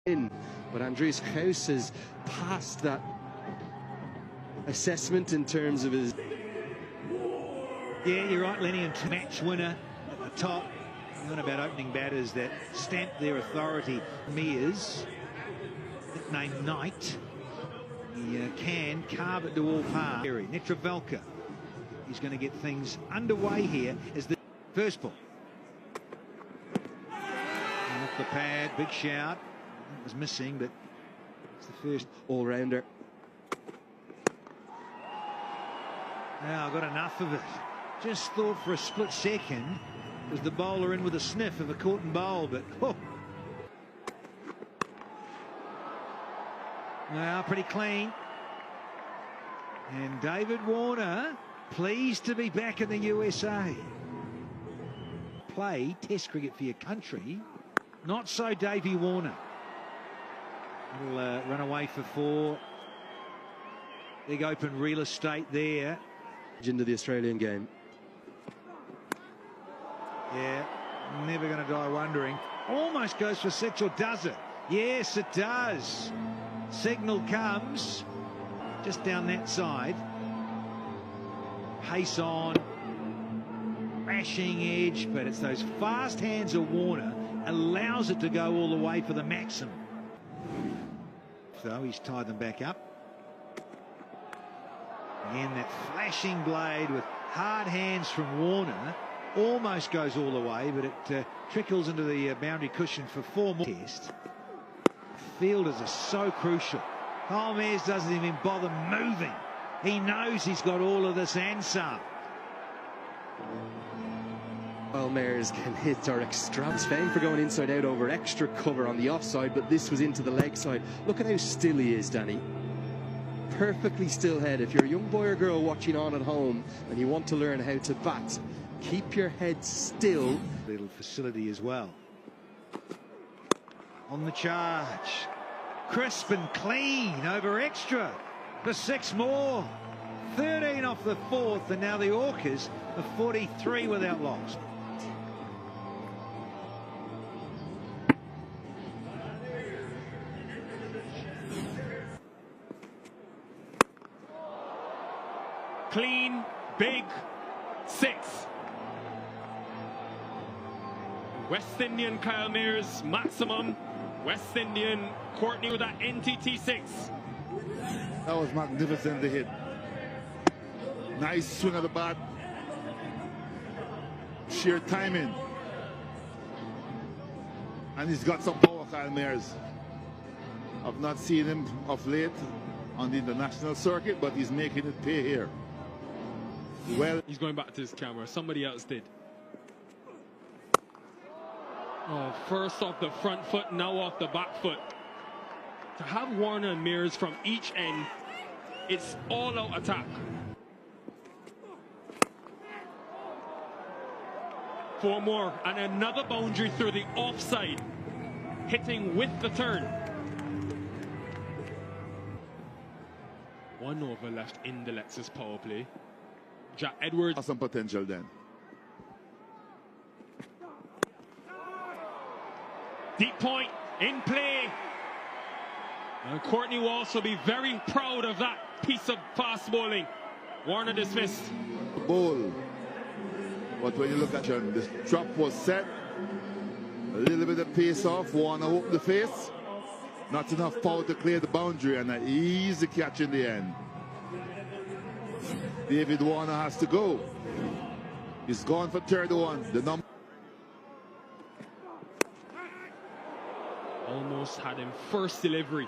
in. But Andreas Kraus has passed that assessment in terms of his... Yeah, you're right, Lenny, and match winner at the top. You're on about opening batters that stamp their authority. Mears, nicknamed Knight. He can carve it to all par. Netravelka. He's going to get things underway here as the first ball. Off the pad, big shout. It was missing, but it's the first all-rounder. Now I got enough of it. Just thought for a split second was the bowler in with a sniff of a caught and bowl, but oh. Well, pretty clean. And David Warner pleased to be back in the USA. Play Test cricket for your country. Not so Davey Warner. He'll run away for 4. Big open real estate there. Into the Australian game. Yeah, never going to die wondering. Almost goes for 6, or does it? Yes, it does. Signal comes just down that side. Pace on. Crashing edge, but it's those fast hands of Warner allows it to go all the way for the maximum. So he's tied them back up. Again, that flashing blade with hard hands from Warner almost goes all the way, but it trickles into the boundary cushion for 4 more. Test. Fielders are so crucial. Kyle Mayers doesn't even bother moving. He knows he's got all of this and some. Kyle Mayers can hit our extra. He's famed for going inside out over extra cover on the offside, but this was into the leg side. Look at how still he is, Danny. Perfectly still head. If you're a young boy or girl watching on at home and you want to learn how to bat, keep your head still. Little facility as well. On the charge. Crisp and clean over extra for 6 more. 13 off the 4th, and now the Orcas are 43 without loss. Clean, big, 6. West Indian Kyle Mayers, maximum. West Indian Courtney with that NTT 6. That was magnificent, the hit. Nice swing of the bat. Sheer timing. And he's got some power, Kyle Mayers. I've not seen him of late on the international circuit, but he's making it pay here. Well, he's going back to his camera. Somebody else did. Oh, first off the front foot, now off the back foot. To have Warner and Mayers from each end, it's all-out attack. 4 more, and another boundary through the offside, hitting with the turn. 1 over left in the Lexus power play. Jack Edwards has some potential then. Deep point in play. And Courtney will also be very proud of that piece of fast bowling. Warner dismissed. Bowl. But when you look at him, the trap was set. A little bit of pace off. Warner opened the face. Not enough power to clear the boundary, and an easy catch in the end. David Warner has to go. He's gone for 31. The number. Almost had him first delivery.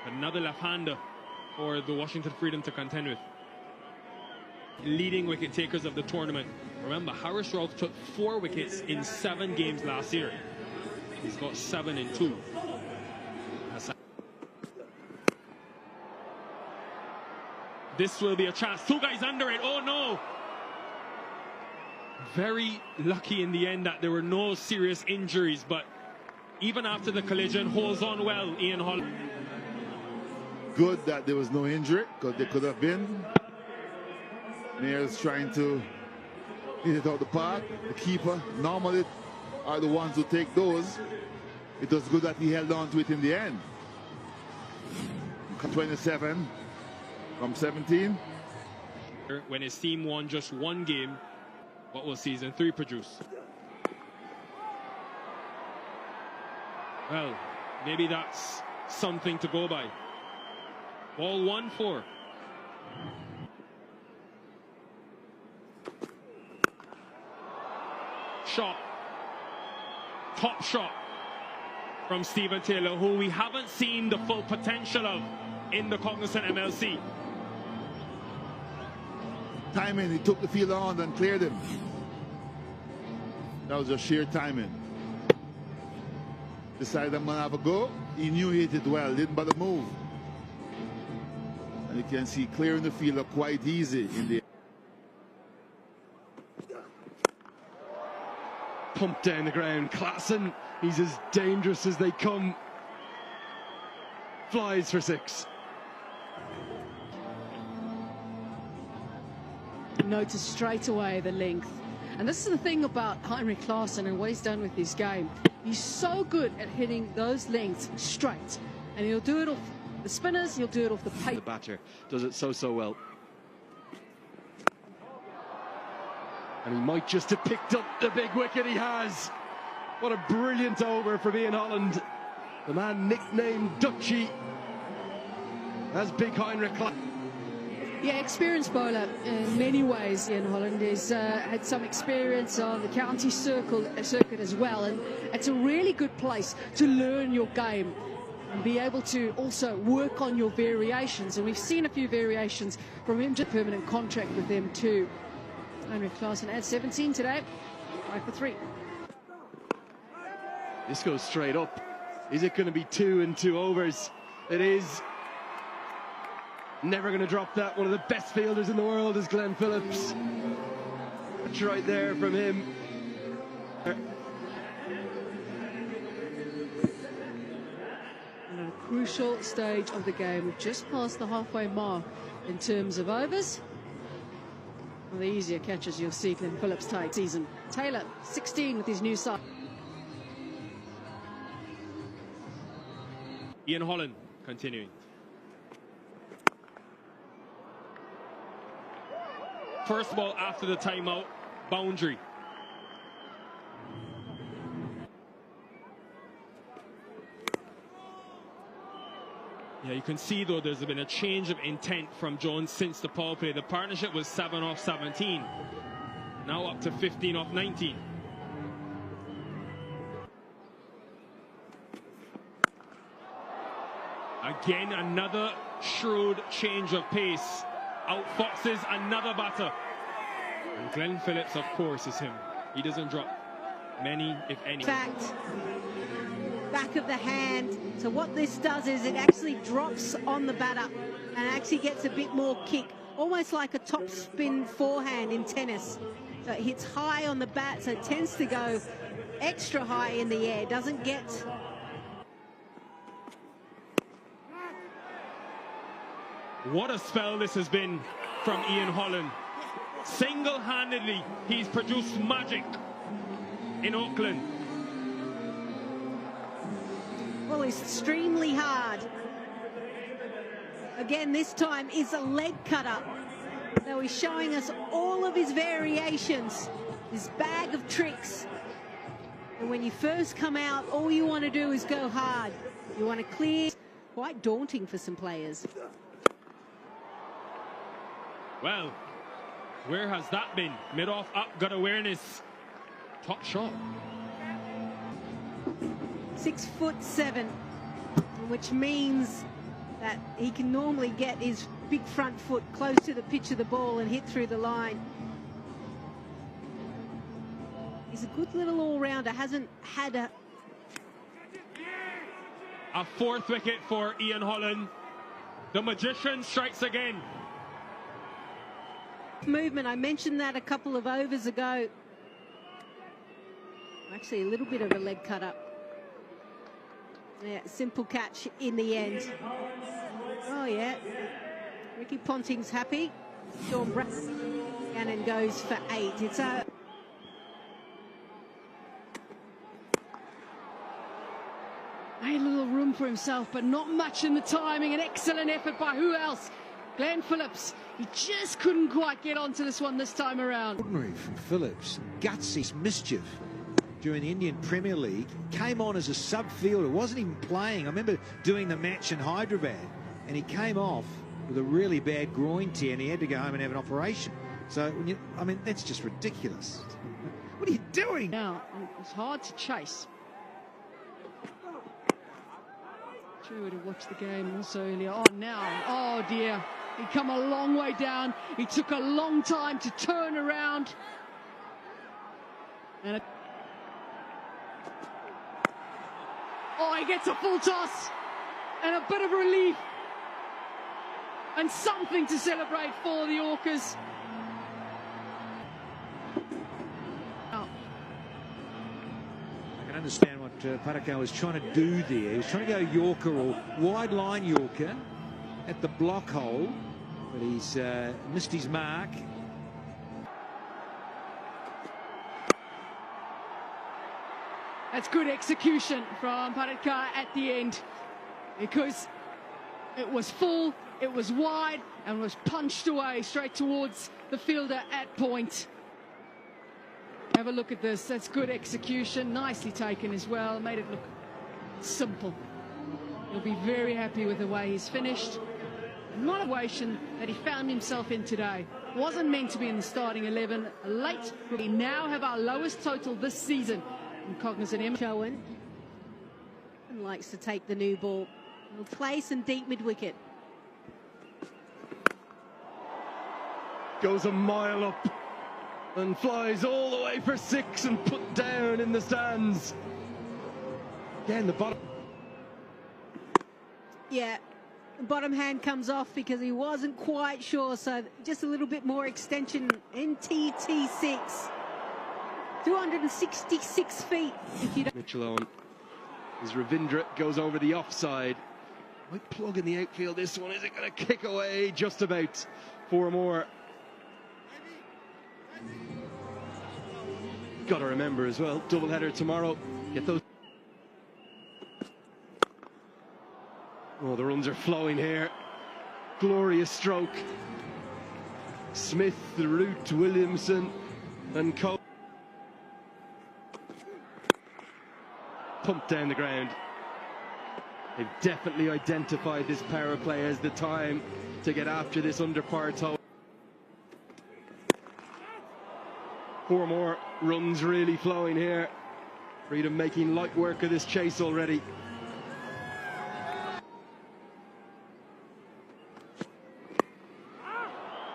Another left-hander for the Washington Freedom to contend with. Leading wicket takers of the tournament. Remember, Harris Ralph took 4 wickets in 7 games last year. He's got 7 in 2. This will be a chance. 2 guys under it. Oh no! Very lucky in the end that there were no serious injuries, but even after the collision, holds on well, Ian Hall. Good that there was no injury, because there could have been. Mayers trying to hit it out the park. The keeper normally are the ones who take those. it was good that he held on to it in the end. 27 from 17. When his team won just one game, what will season 3 produce? Well, maybe that's something to go by. Ball 1-4. Shot. Top shot from Stephen Taylor, who we haven't seen the full potential of in the Cognizant MLC. Timing, he took the fielder on and cleared him. That was just sheer timing. Decided I'm gonna have a go. He knew he hit it well, didn't bother move. And you can see clearing the fielder quite easy in the Pumped down the ground. Klassen, he's as dangerous as they come. Flies for 6. Notice straight away the length. And this is the thing about Heinrich Klaassen and what he's done with his game. He's so good at hitting those lengths straight. And he'll do it off the spinners, he'll do it off the pace. The batter does it so well. And he might just have picked up the big wicket. He has. What a brilliant over from Ian Holland. The man nicknamed Dutchie as Big Heinrich Klaassen. Yeah, experienced bowler in many ways. Ian Holland has had some experience on the county circuit as well, and it's a really good place to learn your game and be able to also work on your variations. And we've seen a few variations from him, just permanent contract with them too. Heinrich Klaassen at 17 today, 5 for 3. This goes straight up. Is it going to be 2 and 2 overs? It is. Never going to drop that. One of the best fielders in the world is Glenn Phillips. That's right there from him. And at a crucial stage of the game, we've just passed the halfway mark in terms of overs. One of the easier catches you'll see Glenn Phillips take season. Taylor, 16 with his new side. Ian Holland continuing. First ball after the timeout, boundary. Yeah, you can see though there's been a change of intent from Jones since the power play. The partnership was 7 off 17, now up to 15 off 19. Again, another shrewd change of pace. Outfoxes another batter. And Glenn Phillips, of course, is him. He doesn't drop many, if any. In fact, back of the hand. So what this does is it actually drops on the batter and actually gets a bit more kick, almost like a top spin forehand in tennis. So it hits high on the bat, so it tends to go extra high in the air. Doesn't get... What a spell this has been from Ian Holland. Single-handedly, he's produced magic in Auckland. Well, extremely hard. Again, this time is a leg cutter. So he's showing us all of his variations, his bag of tricks. And when you first come out, all you want to do is go hard. You want to clear. Quite daunting for some players. Well, where has that been? Mid-off up, got awareness. Top shot. 6'7", which means that he can normally get his big front foot close to the pitch of the ball and hit through the line. He's a good little all-rounder, hasn't had a... A fourth wicket for Ian Holland. The magician strikes again. Movement, I mentioned that a couple of overs ago. Actually, a little bit of a leg cut up. Yeah, simple catch in the end. Oh yeah, Ricky Ponting's happy. Sean Brannan goes for 8. It's a... . little room for himself, but not much in the timing. An excellent effort by who else? Glenn Phillips. He just couldn't quite get onto this one this time around. Ordinary from Phillips. Gutsy mischief during the Indian Premier League. Came on as a sub-fielder. Wasn't even playing. I remember doing the match in Hyderabad, and he came off with a really bad groin tear, and he had to go home and have an operation. So, I mean, that's just ridiculous. What are you doing? Now, it's hard to chase. Sure would have watched the game also earlier on. Now, oh dear, he'd come a long way down. He took a long time to turn around. And he gets a full toss and a bit of relief and something to celebrate for the Orcas. I can understand what Parakau was trying to do there. He was trying to go Yorker or wide line Yorker at the block hole, but he's missed his mark. That's good execution from Parakau at the end, because it was full, it was wide, and was punched away straight towards the fielder at point. Have a look at this. That's good execution. Nicely taken as well. Made it look simple. He'll be very happy with the way he's finished. Not a situation that he found himself in today. Wasn't meant to be in the starting 11. Late. We now have our lowest total this season. And cognizant Chowan likes to take the new ball. Place and deep mid-wicket. Goes a mile up and flies all the way for 6 and put down in the stands. Again, the bottom. Yeah, the bottom hand comes off because he wasn't quite sure. So just a little bit more extension. NTT6. 266 feet. If you don't... Mitchell on. As Ravindra goes over the offside. Might plug in the outfield this one. Is it going to kick away? Just about. 4 more. Got to remember as well, doubleheader tomorrow. Get those. Oh, the runs are flowing here. Glorious stroke. Smith, the Root, Williamson, and Cole. Pumped down the ground. They've definitely identified this power play as the time to get after this under par total. 4 more runs really flowing here. Freedom making light work of this chase already.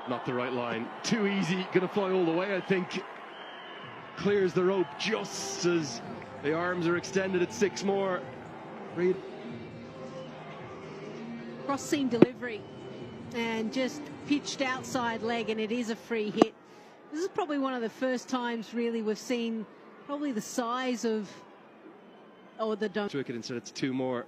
Not the right line. Too easy. Going to fly all the way, I think. Clears the rope just as the arms are extended at 6 more. Reed. Cross seam delivery and just pitched outside leg, and it is a free hit. This is probably one of the first times really we've seen probably the size of the dunk. Wicket instead, it's 2 more.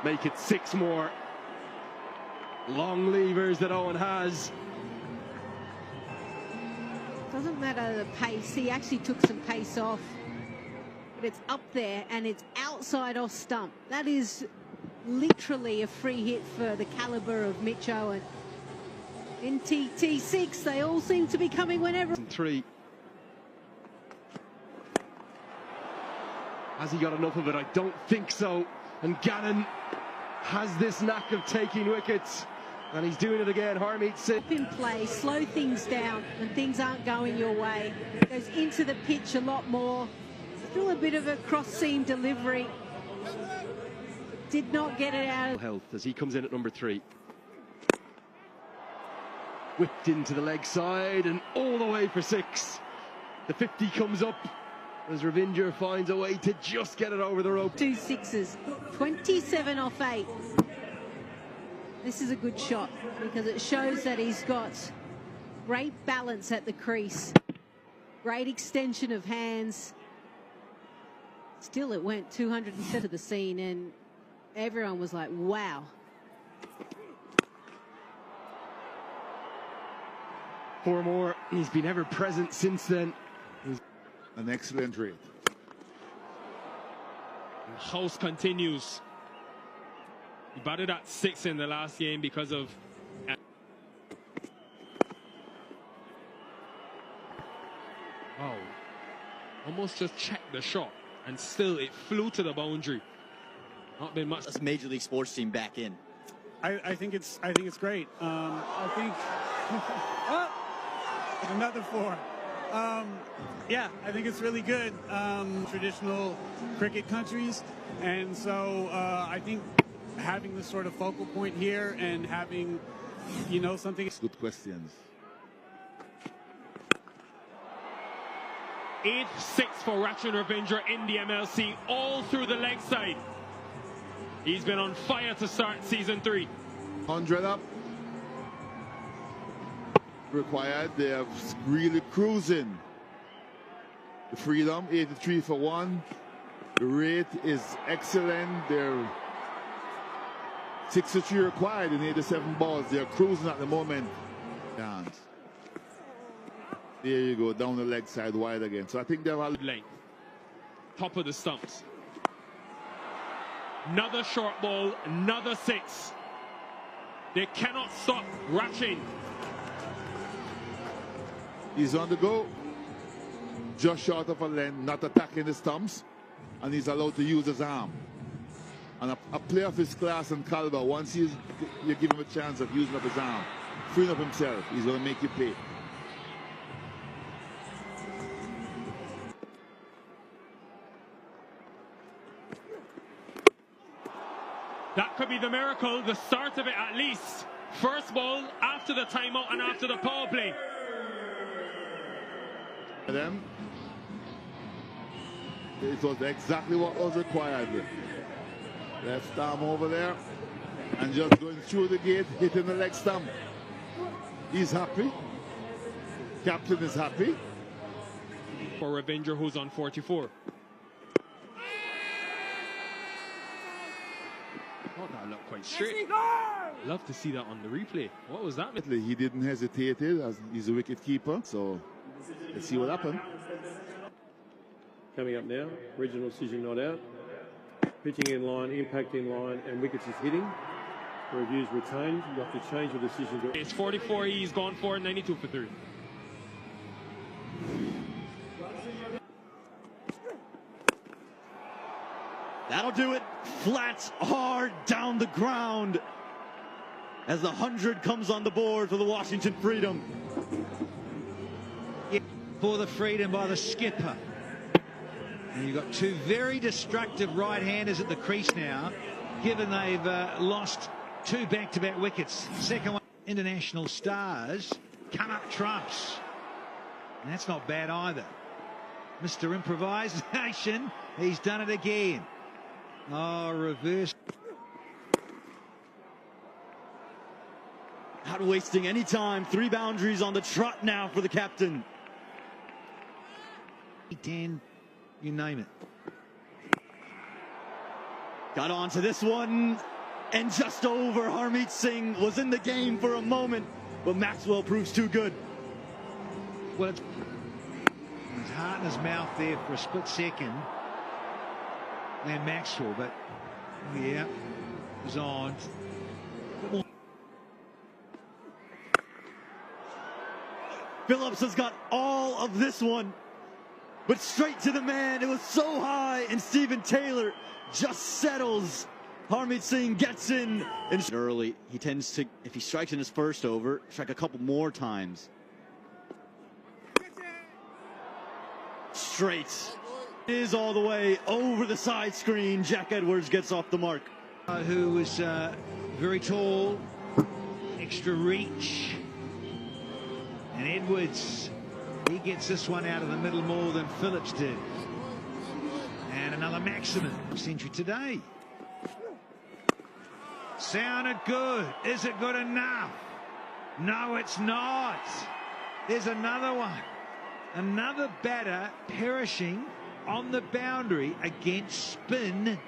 Make it 6 more. Long levers that Owen has. Doesn't matter the pace. He actually took some pace off, but it's up there and it's outside off stump. That is literally a free hit for the caliber of Mitch Owen. NTT6, they all seem to be coming whenever. 3. Has he got enough of it? I don't think so. And Gannon has this knack of taking wickets, and he's doing it again. Harmeet Singh in play, slow things down when things aren't going your way. Goes into the pitch a lot more. Still a bit of a cross seam delivery. Did not get it out of health as he comes in at number 3. Whipped into the leg side and all the way for 6. The 50 comes up as Ravindra finds a way to just get it over the rope. 2 sixes, 27 off 8. This is a good shot because it shows that he's got great balance at the crease, great extension of hands. Still, it went 207 to the scene, and everyone was like, wow. 4 more. He's been ever present since then. An excellent rate. house continues. He batted at 6 in the last game because of... Wow. Almost just checked the shot, and still it flew to the boundary. Not been much. That's a Major League Sports team back in. I think it's great. I think another 4. Yeah, I think it's really good. Traditional cricket countries, and so I think having this sort of focal point here and having, you know, something. Good questions. 8-6 for Rachin Ravindra in the MLC, all through the leg side. He's been on fire to start season 3. 100 up. Required. They are really cruising. The freedom, 83 for 1. The rate is excellent. They're 63 required in 87 balls. They're cruising at the moment. Dance. There you go, down the leg side, wide again. So I think they're all length. Top of the stumps. Another short ball, another 6. They cannot stop Rachin. He's on the go. Just short of a length, not attacking the stumps. And he's allowed to use his arm. And a player of his class and caliber, once you give him a chance of using up his arm, freeing up himself, he's going to make you pay. That could be the miracle, the start of it at least. First ball after the timeout and after the power play. Them. It was exactly what was required. Left arm over there and just going through the gate, hitting the leg stump. He's happy. Captain is happy. For Ravindra, who's on 44. Oh, that looked quite straight. Love to see that on the replay. What was that? He didn't hesitate as he's a wicket keeper, so let's see what happened. Coming up now, regional decision not out. Pitching in line, impact in line, and wickets is hitting. Reviews retained. You have to change your decision. It's 44, he's gone for 92 for 3. That'll do it. Flat, hard, down the ground. As the 100 comes on the board for the Washington Freedom. For the Freedom by the skipper. And you've got 2 very destructive right-handers at the crease now, given they've lost 2 back-to-back wickets. Second one, international stars come up trumps. And that's not bad either. Mr. Improvisation, he's done it again. Oh, reverse. Not wasting any time. 3 boundaries on the trot now for the captain. 10, you name it. Got on to this one, and just over. Harmeet Singh was in the game for a moment, but Maxwell proves too good. Well, his heart in his mouth there for a split second. And Maxwell, but yeah, was on. Phillips has got all of this one, but straight to the man. It was so high, and Stephen Taylor just settles. Harmeet Singh gets in. And early, he tends to, if he strikes in his first over, strike a couple more times. Straight. Is all the way over the side screen. Jack Edwards gets off the mark. Who was very tall, extra reach. And Edwards, he gets this one out of the middle more than Phillips did. And another maximum century today. Sounded good. Is it good enough? No, it's not. There's another one. Another batter perishing on the boundary against spin.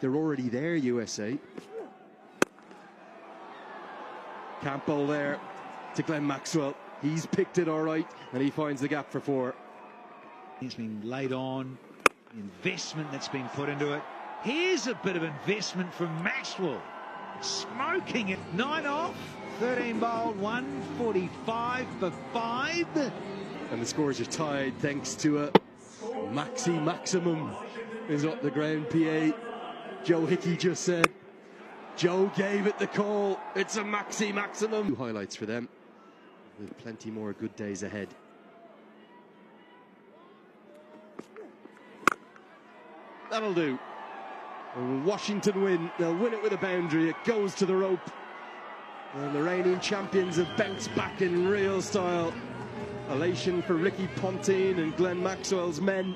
They're already there, USA. Campbell there to Glenn Maxwell. He's picked it all right, and he finds the gap for 4. He's been laid on. Investment that's been put into it. Here's a bit of investment from Maxwell. Smoking it. 9 off. 13 bowled, 145 for 5. And the scores are tied thanks to a maxi maximum is what the ground PA Joe Hickey just said. Joe gave it the call. It's a maxi maximum. 2 highlights for them with plenty more good days ahead. That'll do. And Washington win. They'll win it with a boundary. It goes to the rope. And the reigning champions have bounced back in real style. Elation for Ricky Ponting and Glenn Maxwell's men.